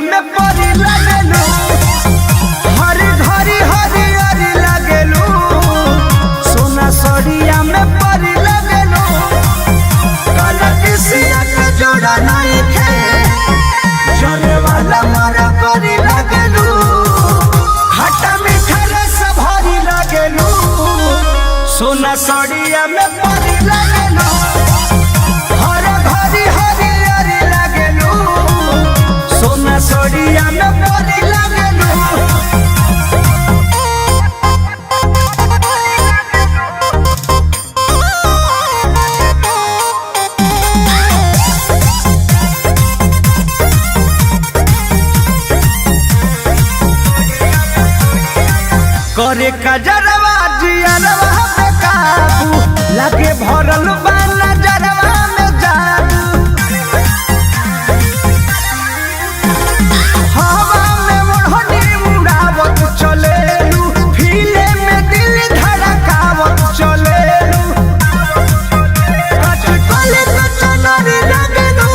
में परी लगेलू, हरी घरी हरी हरी लगेलू, सोना सड़िया में परी लगेलू, काला किसिया के जोड़ा नहीं खे, जले वाला मारा परी लगेलू, खट्टा मीठा रस भरी लगेलू, सोना सड़िया में परी लगेलू, हरी घरी हरी हरी लगेलू, सोना सड़िया में परी लगेलू। करे कजरवा जियरवा पे काबू लगे भरल बा नजरवा में जादू, हवा में ओढ़नी उड़ावत चलेलू, फीले में दिल धड़कावत चलेलू, कचकल कचनरी लगेलू,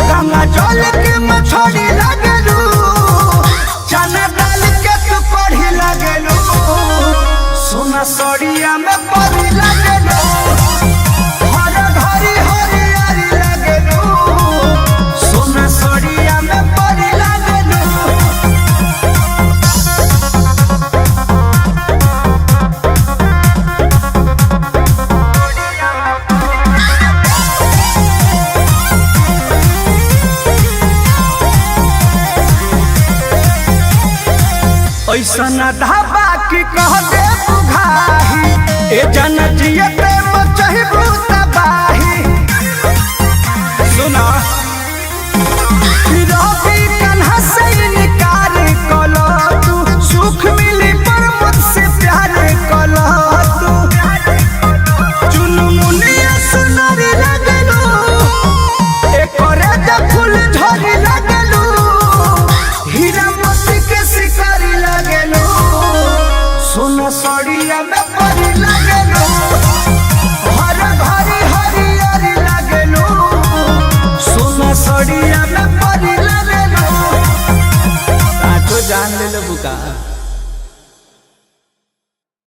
गंगा जल के मछली लगेलू, चना डाल के तू पढ़ी लगेलू, सोना सड़िया में परी लगेलू, हर घरी हरी हरी लगेलू, सोना सड़िया में परी लगेलू। ऐसन ढाबा की कह दे बुघाही, ए जन जियते मचही तबाही, सुना रवि कन्हा से निकार कलो तू, सुख मिली पर मुझसे प्यार कलो तू, चुनमुनिया सुनरी लगलू, एकरे जे फूल झड़ी लगलू, हीरा मोती के शिकारी लगलू, सोना सड़िया में परी लगलू, हर घरी हरी हरी लगलू, सोना सड़िया में परी लगलू। तो जान ले लो बुका।